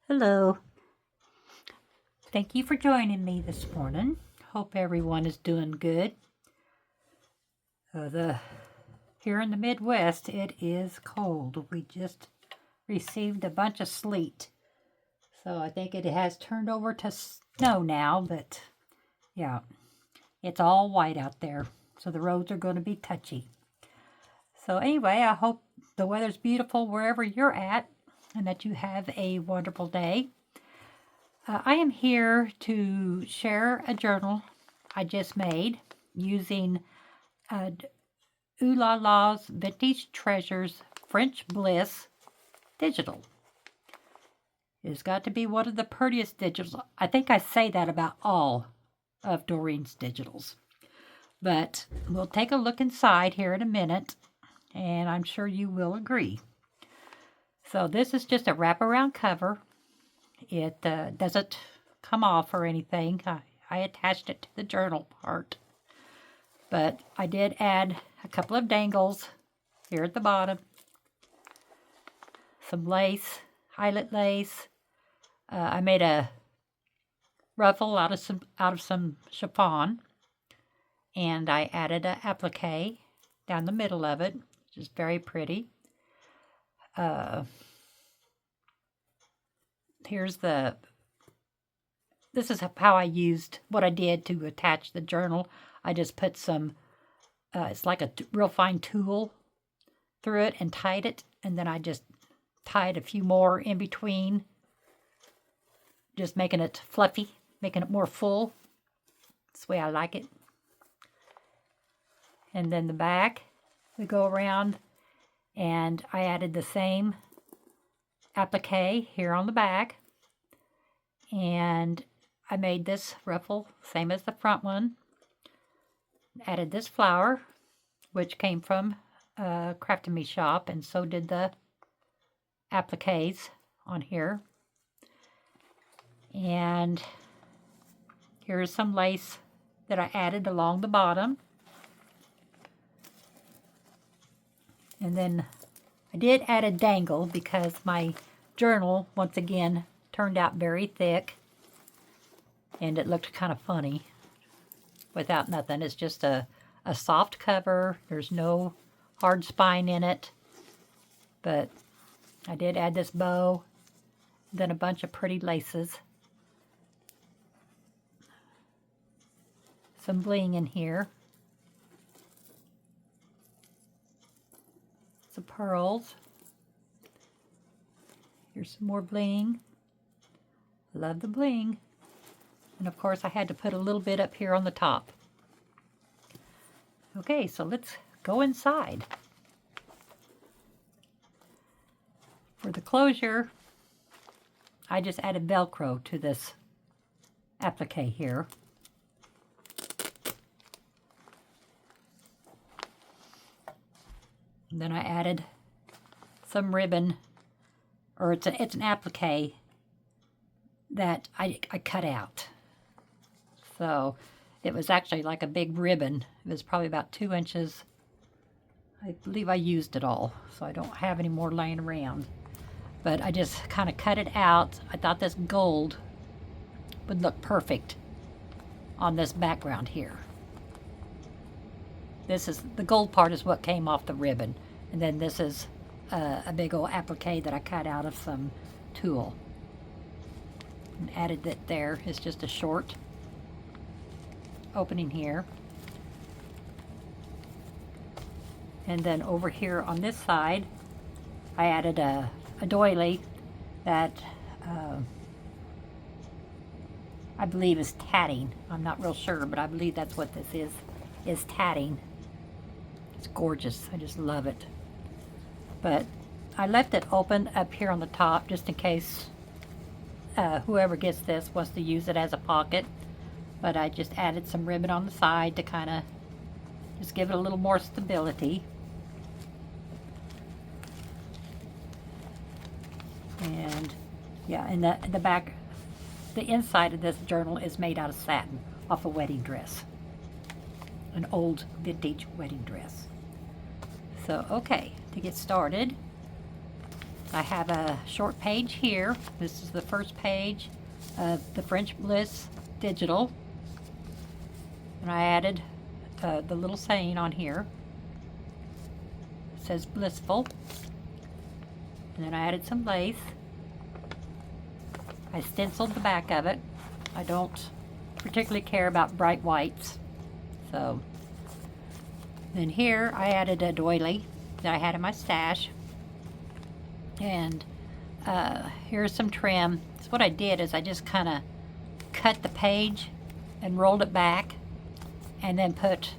Hello. Thank you for joining me this morning. Hope everyone is doing good. Here in the Midwest, it is cold. We just received a bunch of sleet. So I think it has turned over to snow now, but yeah, it's all white out there. So the roads are going to be touchy. So anyway, I hope the weather's beautiful wherever you're at and that you have a wonderful day. I am here to share a journal I just made using Oohlala's Vintage Treasures French Bliss digital. It's got to be one of the prettiest digitals. I think I say that about all of Doreen's digitals. But we'll take a look inside here in a minute, and I'm sure you will agree. So this is just a wraparound cover. It doesn't come off or anything. I attached it to the journal part. But I did add a couple of dangles here at the bottom. Some lace, eyelet lace. I made a ruffle out of some chiffon. And I added an applique down the middle of it, which is very pretty. This is how I used what I did to attach the journal. I just put some, it's like a real fine tool through it and tied it. And then I just tied a few more in between, just making it fluffy, making it more full. That's the way I like it. And then the back, we go around, and I added the same applique here on the back. And I made this ruffle, same as the front one. Added this flower, which came from a Craft and Me shop, and so did the appliques on here. And here's some lace that I added along the bottom. And then I did add a dangle because my journal, once again, turned out very thick. And it looked kind of funny without nothing. It's just a soft cover. There's no hard spine in it. But I did add this bow, then a bunch of pretty laces. Some bling in here. Some pearls. Here's some more bling. Love the bling. And of course I had to put a little bit up here on the top. Okay, so let's go inside. For the closure, I just added Velcro to this applique here. And then I added some ribbon, or it's an applique that I cut out. So it was actually like a big ribbon. It was probably about 2 inches. I believe I used it all, so I don't have any more laying around. But I just kind of cut it out. I thought this gold would look perfect on this background here. The gold part is what came off the ribbon. And then this is a big old applique that I cut out of some tulle. And added that there. It's just a short opening here. And then over here on this side, I added a doily that I believe is tatting. I'm not real sure, but I believe that's what this is tatting. It's gorgeous. I just love it. But I left it open up here on the top just in case whoever gets this wants to use it as a pocket. But I just added some ribbon on the side to kind of just give it a little more stability. And yeah, and the back, the inside of this journal is made out of satin off a wedding dress. An old vintage wedding dress. So, okay, to get started, I have a short page here. This is the first page of the French Bliss digital. And I added the little saying on here. It says blissful. And then I added some lace. I stenciled the back of it. I don't particularly care about bright whites. So then here I added a doily that I had in my stash. And here's some trim. So what I did is I just kind of cut the page and rolled it back, and then put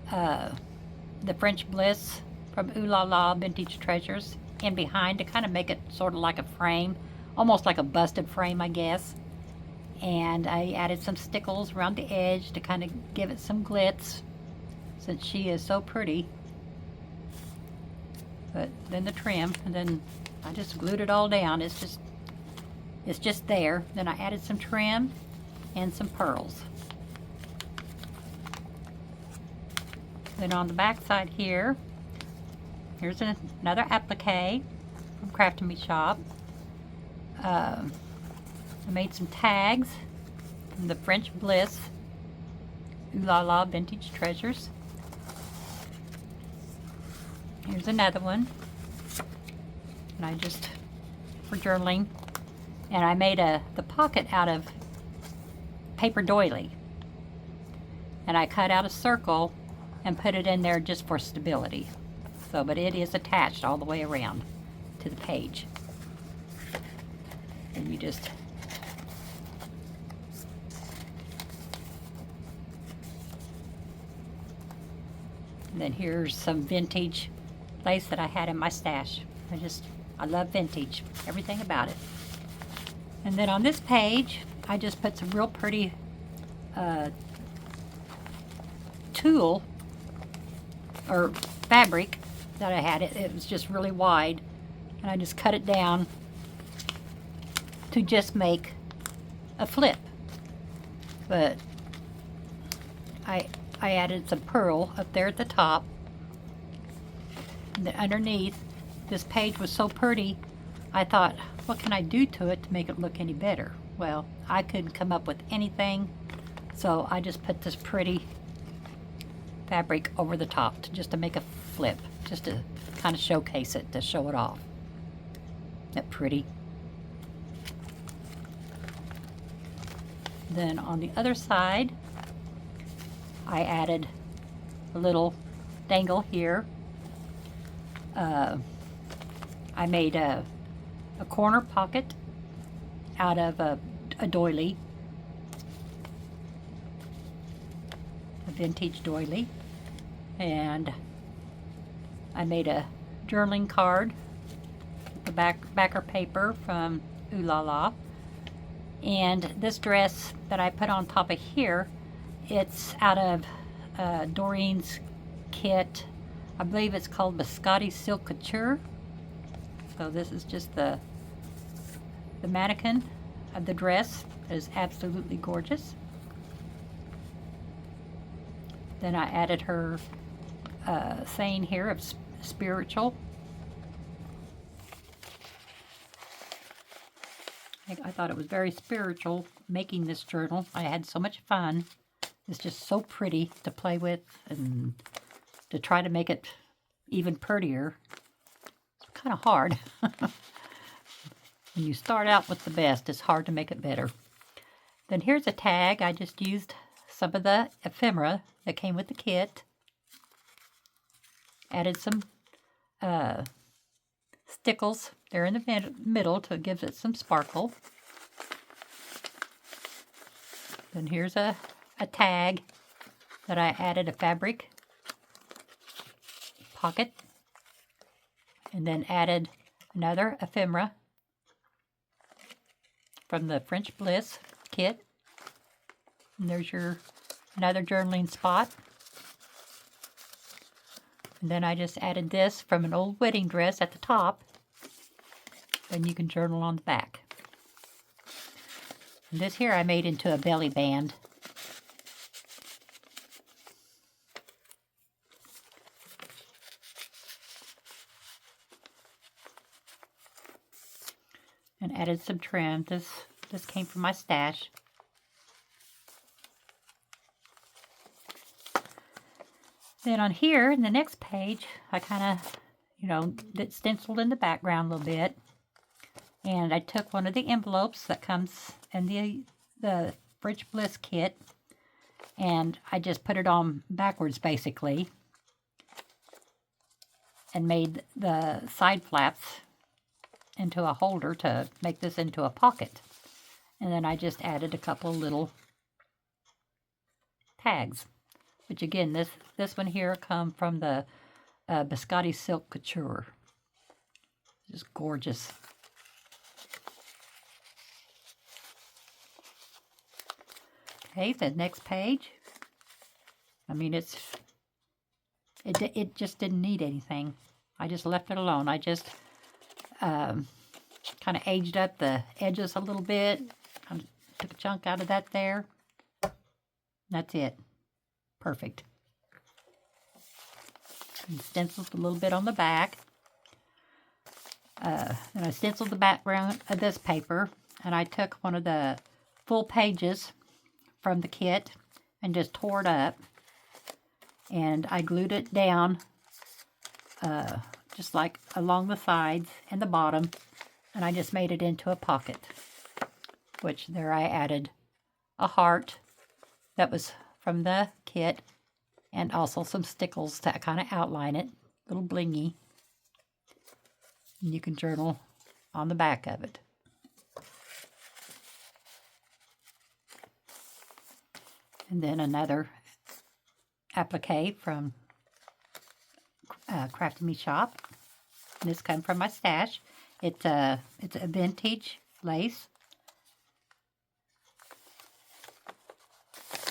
the French Bliss from Oohlala Vintage Treasures in behind to kind of make it sort of like a frame, almost like a busted frame, I guess. And I added some stickles around the edge to kind of give it some glitz, since she is so pretty. But then the trim, and then I just glued it all down. It's just there. Then I added some trim and some pearls. Then on the back side here, here's another applique from Craft Me Shop. I made some tags from the French Bliss Oohlala Vintage Treasures. Here's another one. And I just, for journaling, and I made the pocket out of paper doily. And I cut out a circle and put it in there just for stability. So, but it is attached all the way around to the page. And you just and then here's some vintage lace that I had in my stash. I love vintage, everything about it. And then on this page, I just put some real pretty tulle or fabric that I had. It was just really wide, and I just cut it down to just make a flip. But I added some pearl up there at the top. And then underneath, this page was so pretty, I thought, what can I do to it to make it look any better? Well, I couldn't come up with anything, so I just put this pretty fabric over the top just to make a flip, just to kind of showcase it, to show it off. Isn't that pretty? Then on the other side, I added a little dangle here. I made a corner pocket out of a doily, a vintage doily, and I made a journaling card with the backer paper from Oohlala. And this dress that I put on top of here, it's out of Doreen's kit. I believe it's called Biscotti Silk Couture. So this is just the mannequin of the dress. It is absolutely gorgeous. Then I added her saying here of spiritual. I thought it was very spiritual making this journal. I had so much fun. It's just so pretty to play with, and to try to make it even prettier. It's kind of hard. When you start out with the best, it's hard to make it better. Then here's a tag. I just used some of the ephemera that came with the kit. Added some stickles there in the middle to give it some sparkle. Then here's a tag that I added a fabric pocket, and then added another ephemera from the French Bliss kit. And there's your another journaling spot. And then I just added this from an old wedding dress at the top. Then you can journal on the back. And this here I made into a belly band. added some trim. This came from my stash. Then on here, in the next page, I kind of, stenciled in the background a little bit. And I took one of the envelopes that comes in the French Bliss kit, and I just put it on backwards, basically, and made the side flaps into a holder to make this into a pocket. And then I just added a couple little tags, which again, this one here come from the Biscotti Silk Couture. Just gorgeous. Okay, the next page. I mean, it just didn't need anything. I just left it alone. I just kind of aged up the edges a little bit. Kind of took a chunk out of that there. That's it. Perfect. And stenciled a little bit on the back. And I stenciled the background of this paper, and I took one of the full pages from the kit and just tore it up, and I glued it down just like along the sides and the bottom, and I just made it into a pocket, which there I added a heart that was from the kit, and also some stickles to kind of outline it, little blingy, and you can journal on the back of it. And then another applique from Crafty Me Shop. And this comes from my stash. It's a vintage lace,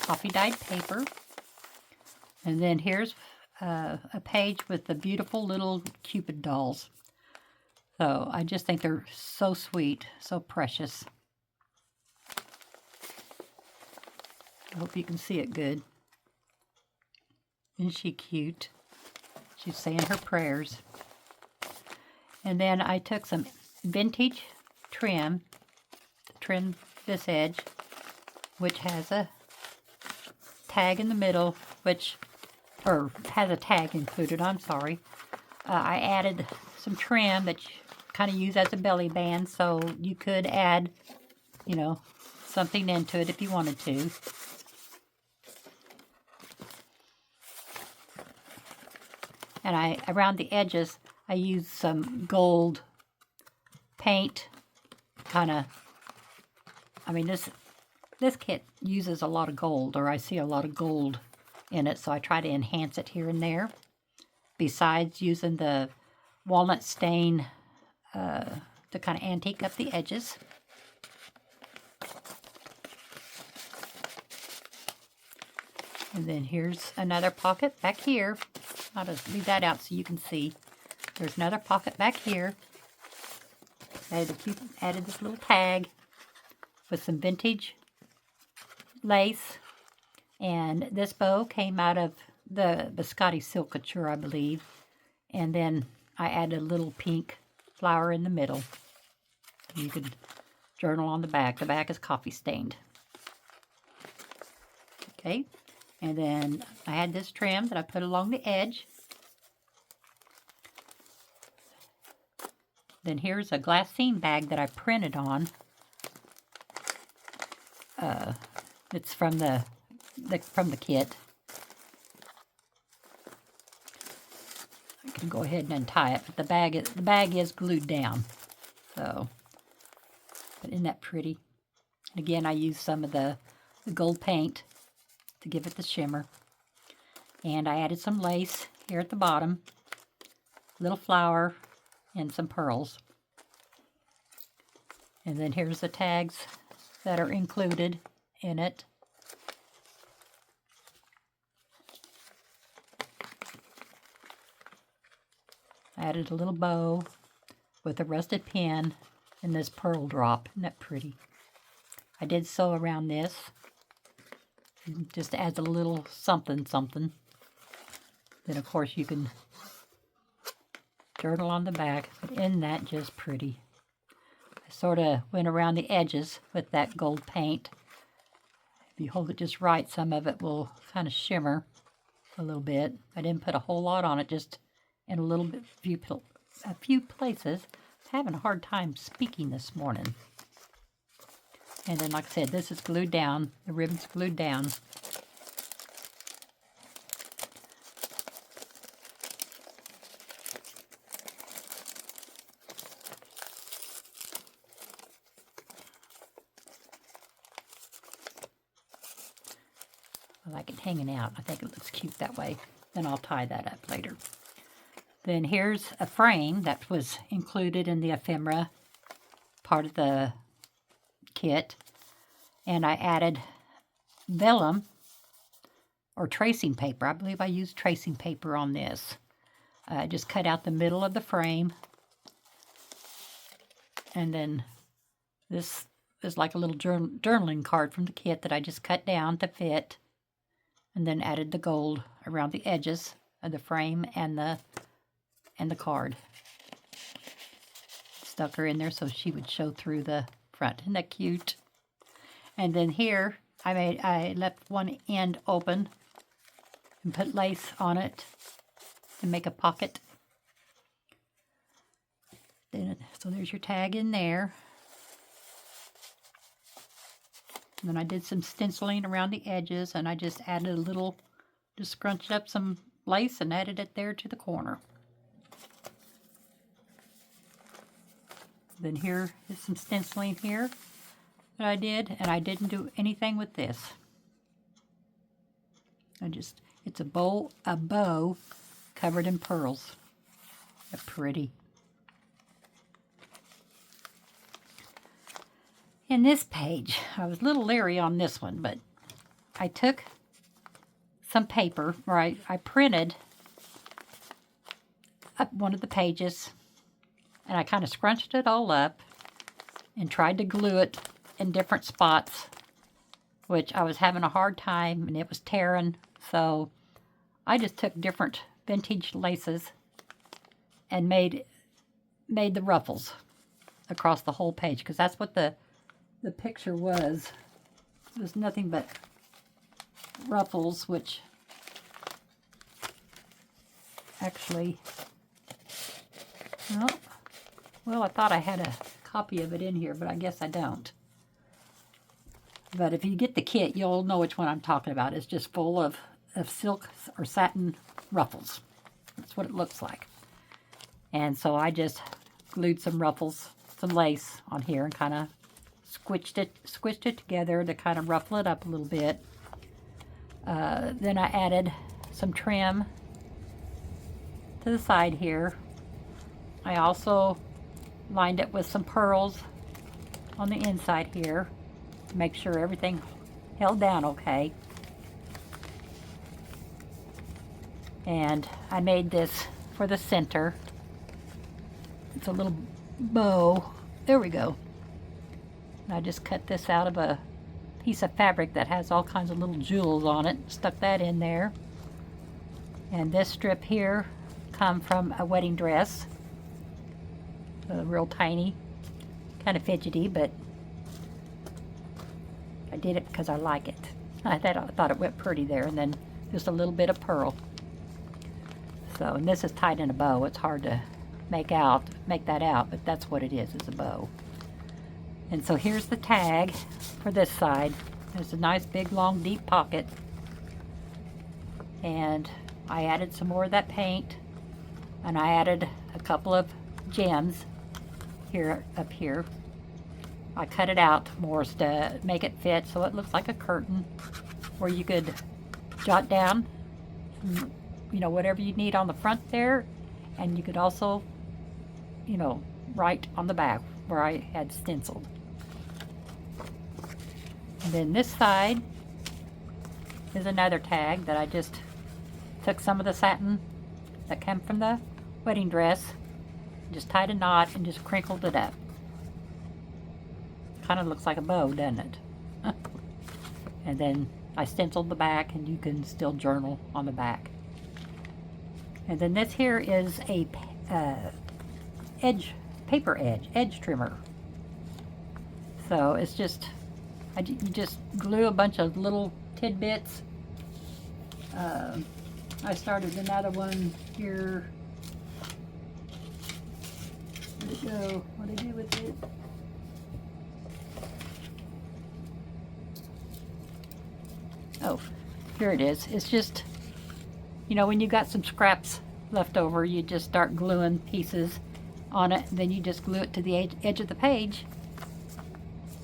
coffee dyed paper. And then here's a page with the beautiful little Cupid dolls. So I just think they're so sweet, so precious. I hope you can see it good. Isn't she cute? She's saying her prayers. And then I took some vintage trim to trim this edge, which has a tag in the middle, or has a tag included, I'm sorry. I added some trim that you kind of use as a belly band, so you could add, something into it if you wanted to. And around the edges, I used some gold paint, this kit uses a lot of gold, or I see a lot of gold in it, so I try to enhance it here and there, besides using the walnut stain to kind of antique up the edges. And then here's another pocket back here. I'll just leave that out so you can see. There's another pocket back here. Added this little tag with some vintage lace. And this bow came out of the Biscotti Silk Couture, I believe. And then I added a little pink flower in the middle. You could journal on the back. The back is coffee stained. Okay. And then I had this trim that I put along the edge. Then here's a glassine bag that I printed on. It's from the kit. I can go ahead and untie it, but the bag is glued down. So, but isn't that pretty? And again, I used some of the gold paint to give it the shimmer. And I added some lace here at the bottom, little flower, and some pearls. And then here's the tags that are included in it. I added a little bow with a rusted pin and this pearl drop. Isn't that pretty? I did sew around this. Just adds a little something. Then of course you can journal on the back, but isn't that just pretty? I sort of went around the edges with that gold paint. If you hold it just right, some of it will kind of shimmer a little bit. I didn't put a whole lot on it, just in a few places. I'm having a hard time speaking this morning. And then, like I said, this is glued down. The ribbon's glued down. I like it hanging out. I think it looks cute that way. Then I'll tie that up later. Then here's a frame that was included in the ephemera part of the kit. And I added vellum or tracing paper. I believe I used tracing paper on this. I just cut out the middle of the frame. And then this is like a little journaling card from the kit that I just cut down to fit. And then added the gold around the edges of the frame and the card. Stuck her in there so she would show through the front. Isn't that cute? And then here I left one end open and put lace on it to make a pocket. So there's your tag in there. And then I did some stenciling around the edges, and I just added a little, just scrunched up some lace and added it there to the corner. Then here is some stenciling here that I did, and I didn't do anything with this. It's a bow covered in pearls. They're pretty. In this page, I was a little leery on this one, but I took some paper, or I printed up one of the pages, and I kind of scrunched it all up and tried to glue it in different spots, which I was having a hard time, and it was tearing, so I just took different vintage laces and made the ruffles across the whole page, because that's what the picture was. It was nothing but ruffles, which actually, well, I thought I had a copy of it in here, but I guess I don't. But if you get the kit, you'll know which one I'm talking about. It's just full of silk or satin ruffles. That's what it looks like. And so I just glued some ruffles, some lace on here, and kind of squished it together to kind of ruffle it up a little bit. Then I added some trim to the side here. I also lined it with some pearls on the inside here to make sure everything held down okay. And I made this for the center. It's a little bow. There we go. I just cut this out of a piece of fabric that has all kinds of little jewels on it. Stuck that in there. And this strip here come from a wedding dress. Real tiny. Kind of fidgety, but I did it because I like it. I thought it went pretty there. And then just a little bit of pearl. So, and this is tied in a bow. It's hard to make that out, but that's what it is a bow. And so here's the tag for this side. There's a nice big long deep pocket, and I added some more of that paint, and I added a couple of gems up here. I cut it out more to make it fit so it looks like a curtain, where you could jot down whatever you need on the front there, and you could also write on the back where I had stenciled. And then this side is another tag that I just took some of the satin that came from the wedding dress, just tied a knot and just crinkled it up. Kind of looks like a bow, doesn't it? And then I stenciled the back, and you can still journal on the back. And then this here is a paper edge trimmer. So it's just, you just glue a bunch of little tidbits. I started another one here. Where'd it go? What did I do with it? Oh, here it is. It's just, you know, when you got some scraps left over, you just start gluing pieces on it. Then you just glue it to the edge of the page.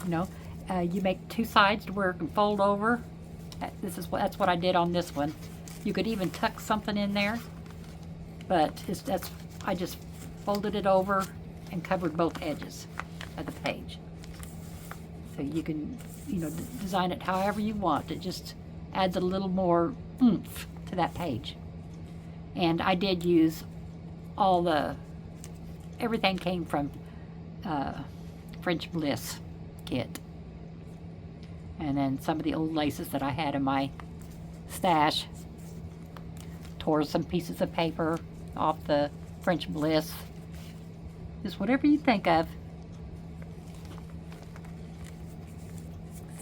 You know, you make two sides to where it can fold over. That's what I did on this one. You could even tuck something in there, but I just folded it over and covered both edges of the page. So you can, you know, design it however you want. It just adds a little more oomph to that page. And I did use everything came from French Bliss kit. And then some of the old laces that I had in my stash. Tore some pieces of paper off the French Bliss. Just whatever you think of.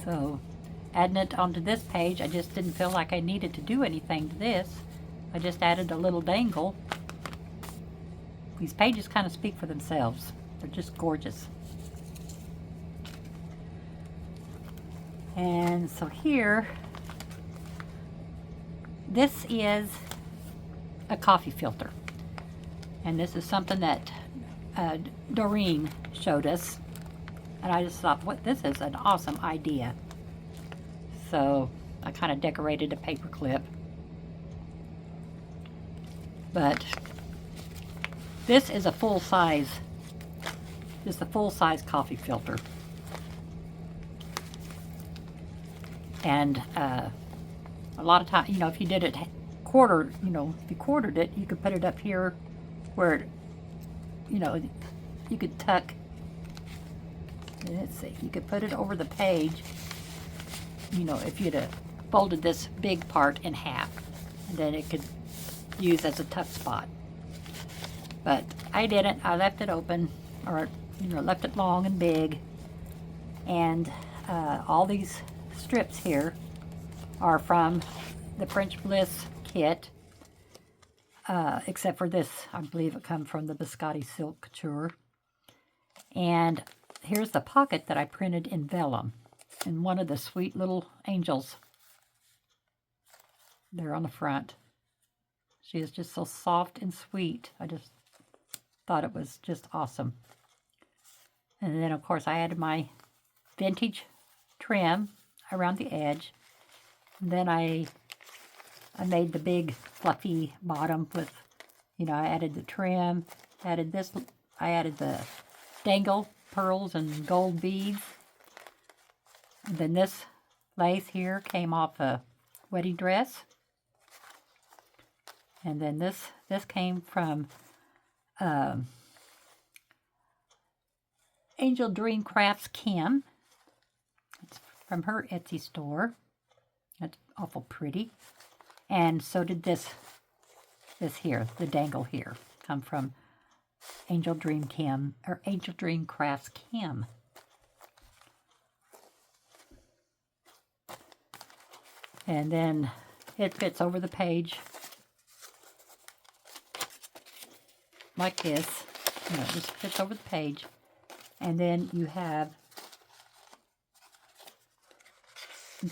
So, adding it onto this page, I just didn't feel like I needed to do anything to this. I just added a little dangle. These pages kind of speak for themselves. They're just gorgeous. And so here, this is a coffee filter. And this is something that Doreen showed us. And I just thought, this is an awesome idea. So I kind of decorated a paper clip. But this is a full-size coffee filter. And a lot of times, you know, if you did it if you quartered it, you could put it up here where, you know, you could tuck, let's see, you could put it over the page, you know, if you'd have folded this big part in half, and then it could use as a tuck spot. But I didn't. I left it open, or, you know, left it long and big. And all these strips here are from the French Bliss kit, except for this. I believe it comes from the Biscotti Silk Couture. And here's the pocket that I printed in vellum, and one of the sweet little angels there on the front. She is just so soft and sweet. I just thought it was just awesome. And then, of course, I added my vintage trim around the edge. And then I made the big fluffy bottom with, you know, I added the trim, added this, I added the dangle pearls and gold beads. And then this lace here came off a wedding dress. And then this came from Angel Dream Crafts Kim. It's from her Etsy store. That's awful pretty. And so did this here, the dangle here, come from Angel Dream Kim, or Angel Dream Crafts Kim. And then it fits over the page like this. You know, it just fits over the page. And then you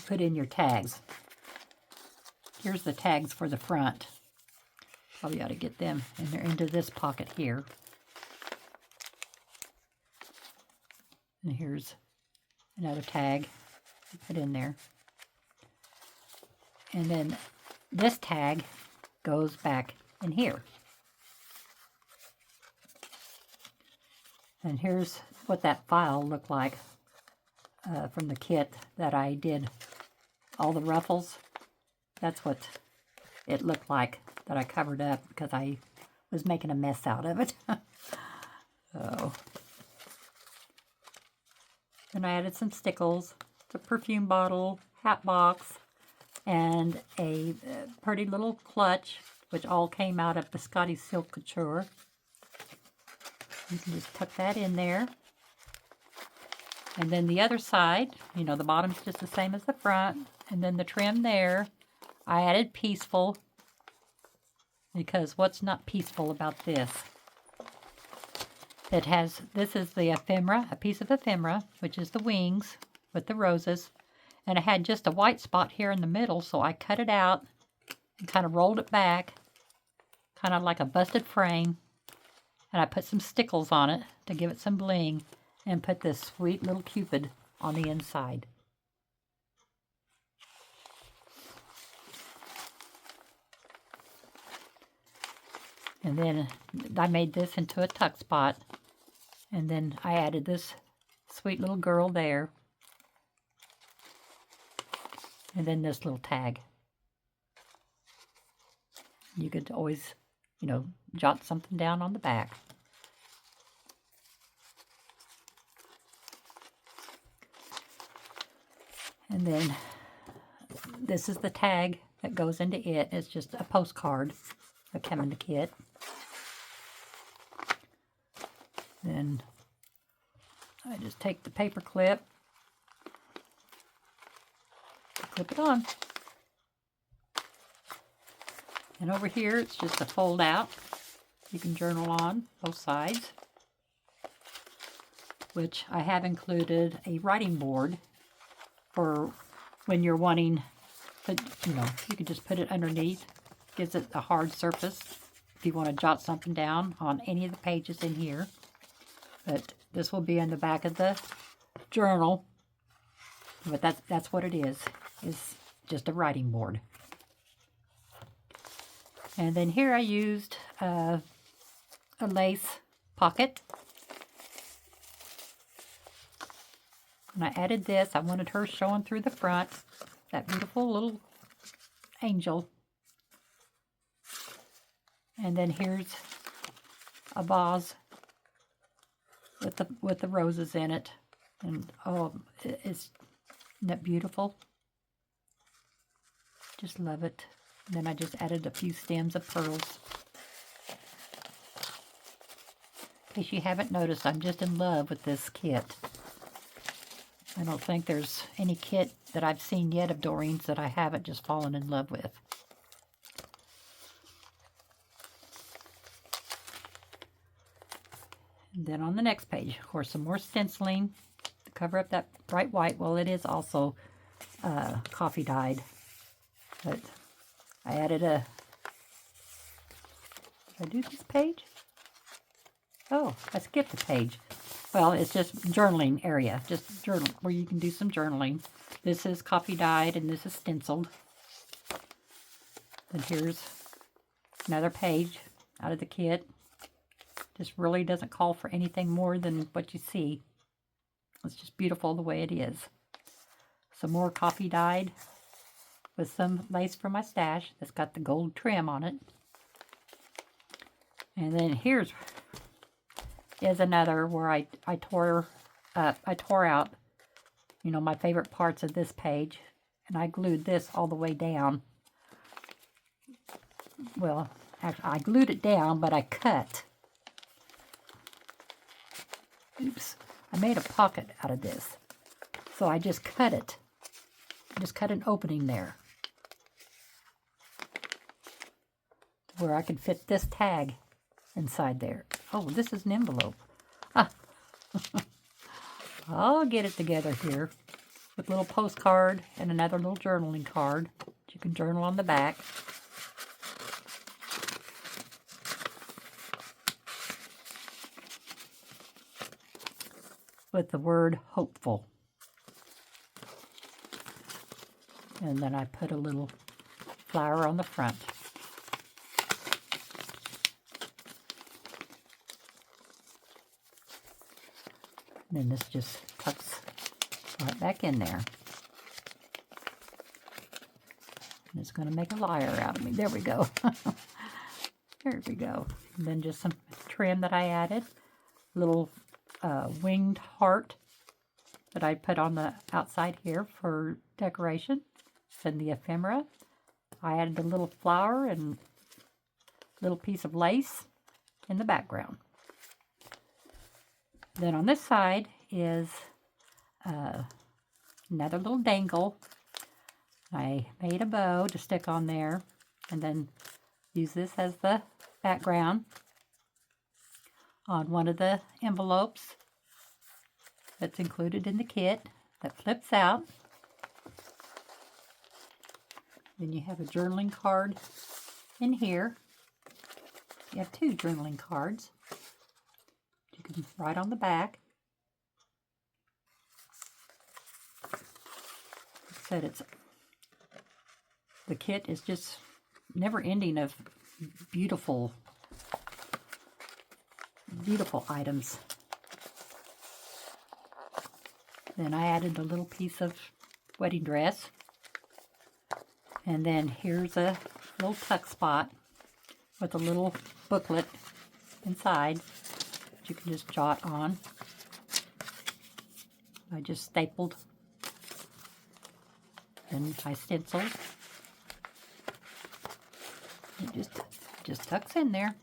put in your tags. Here's the tags for the front. Probably ought to get them in there into this pocket here. And here's another tag to put in there. And then this tag goes back in here. And here's what that file looked like from the kit that I did all the ruffles. That's what it looked like that I covered up because I was making a mess out of it. So, then I added some stickles, a perfume bottle, hat box, and a pretty little clutch, which all came out of Biscotti Silk Couture. You can just tuck that in there. And then the other side, you know, the bottom's just the same as the front. And then the trim there, I added peaceful, because what's not peaceful about this? It has, this is the ephemera, a piece of ephemera, which is the wings with the roses. And it had just a white spot here in the middle, so I cut it out and kind of rolled it back, kind of like a busted frame. And I put some stickles on it to give it some bling, and put this sweet little Cupid on the inside. And then I made this into a tuck spot. And then I added this sweet little girl there. And then this little tag. You could always, you know, jot something down on the back. And then this is the tag that goes into it. It's just a postcard that came in the kit. Then I just take the paper clip, clip it on. And over here it's just a fold out. You can journal on both sides, which I have included a writing board for when you're wanting, but you know, you can just put it underneath. Gives it a hard surface if you want to jot something down on any of the pages in here. But this will be in the back of the journal. But that's what it is just a writing board. And then here I used a lace pocket. And I added this. I wanted her showing through the front. That beautiful little angel. And then here's a vase with the roses in it. And oh, isn't that beautiful? Just love it. And then I just added a few stems of pearls. In case you haven't noticed, I'm just in love with this kit. I don't think there's any kit that I've seen yet of Doreen's that I haven't just fallen in love with. And then on the next page, of course, some more stenciling to cover up that bright white. Well, it is also coffee dyed, but I added a, did I do this page? Oh, I skipped a page. Well, it's just journaling area, just journal where you can do some journaling. This is coffee dyed and this is stenciled. And here's another page out of the kit. Just really doesn't call for anything more than what you see. It's just beautiful the way it is. Some more coffee dyed with some lace from my stash that's got the gold trim on it. And then here's is another where I tore out, you know, my favorite parts of this page, and I glued this all the way down. Well, actually, I glued it down, but I cut. Oops, I made a pocket out of this, so I just cut it. I just cut an opening there where I could fit this tag inside there. Oh, this is an envelope. Ah. I'll get it together here with a little postcard and another little journaling card. You can journal on the back. With the word hopeful. And then I put a little flower on the front. And then this just tucks right back in there. And it's going to make a liar out of me. There we go. There we go. And then just some trim that I added. Little winged heart that I put on the outside here for decoration. And the ephemera. I added a little flower and a little piece of lace in the background. Then on this side is another little dangle. I made a bow to stick on there, and then use this as the background on one of the envelopes that's included in the kit that flips out. Then you have a journaling card in here. You have 2 journaling cards. You can write on the back. Like I said, the kit is just never ending of beautiful, beautiful items. Then I added a little piece of wedding dress. And then here's a little tuck spot with a little booklet inside that you can just jot on. I just stapled and I stenciled. It just tucks in there.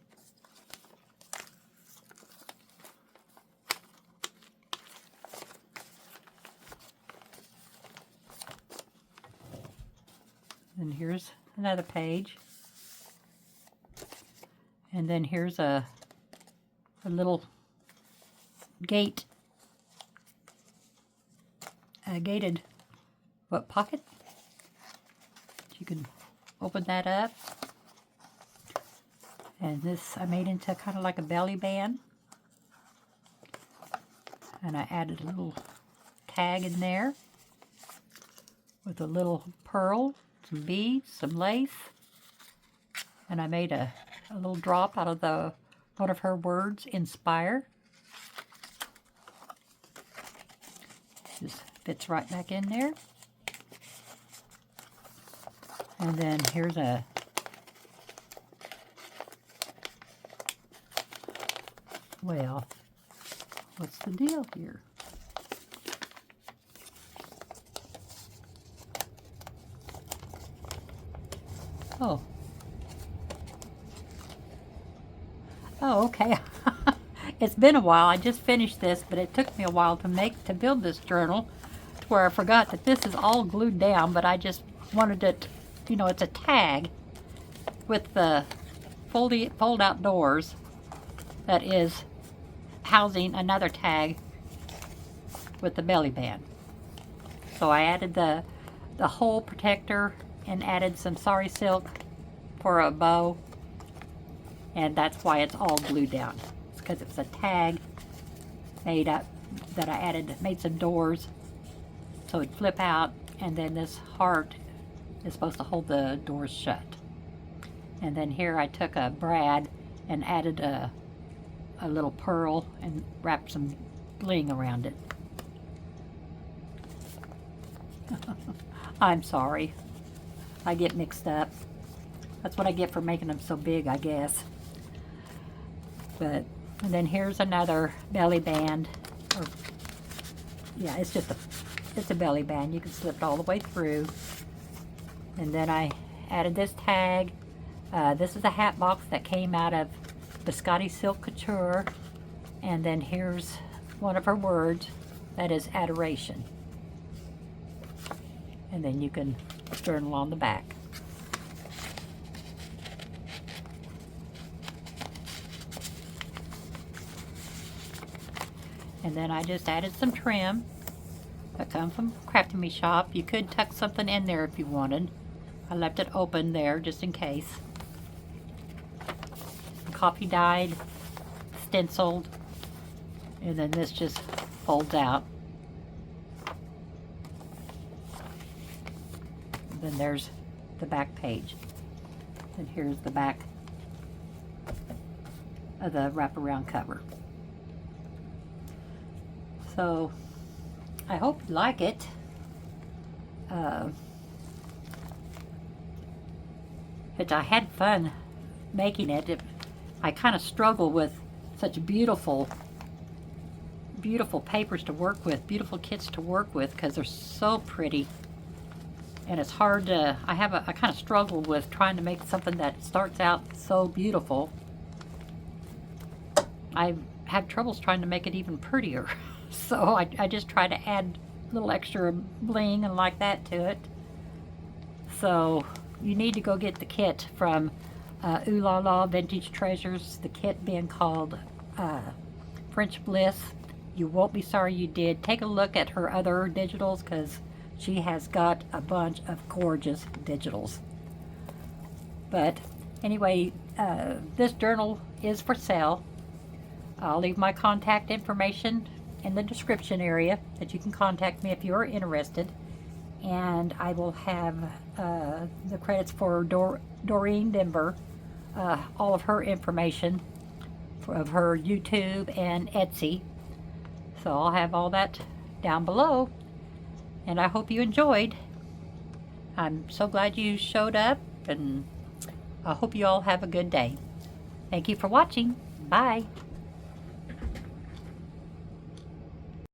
And here's another page. And then here's a little gated pocket. You can open that up. And this I made into kind of like a belly band. And I added a little tag in there with a little pearl, some beads, some lace. And I made a little drop out of one of her words, inspire. Just fits right back in there. And then here's well, what's the deal here? Oh, okay. It's been a while. I just finished this, but it took me a while to build this journal, to where I forgot that this is all glued down, but I just wanted it, it's a tag with the fold out doors that is housing another tag with the belly band. So I added the hole protector and added some sari silk for a bow, and that's why it's all glued down. It's because it's a tag made up that I made some doors so it'd flip out, and then this heart is supposed to hold the doors shut. And then here I took a brad and added a little pearl and wrapped some bling around it. I'm sorry. I get mixed up. That's what I get for making them so big, I guess. And then here's another belly band. Yeah, it's a belly band. You can slip it all the way through. And then I added this tag. This is a hat box that came out of Biscotti Silk Couture. And then here's one of her words. That is adoration. And then you can journal on the back. And then I just added some trim that comes from Crafty Me Shop. You could tuck something in there if you wanted. I left it open there just in case. Coffee dyed, stenciled, and then this just folds out. And then there's the back page. And here's the back of the wraparound cover. So I hope you like it. I had fun making it. I kind of struggle with such beautiful papers to work with, beautiful kits to work with, because they're so pretty. And it's hard to, I kind of struggle with trying to make something that starts out so beautiful. I have troubles trying to make it even prettier. So I just try to add little extra bling and like that to it. So you need to go get the kit from Oohlala Vintage Treasures, the kit being called French Bliss. You won't be sorry you did. Take a look at her other digitals because she has got a bunch of gorgeous digitals. But anyway, this journal is for sale. I'll leave my contact information in the description area that you can contact me if you are interested. And I will have the credits for Doreen Denver, all of her information of her YouTube and Etsy. So I'll have all that down below. And I hope you enjoyed. I'm so glad you showed up, and I hope you all have a good day. Thank you for watching. Bye.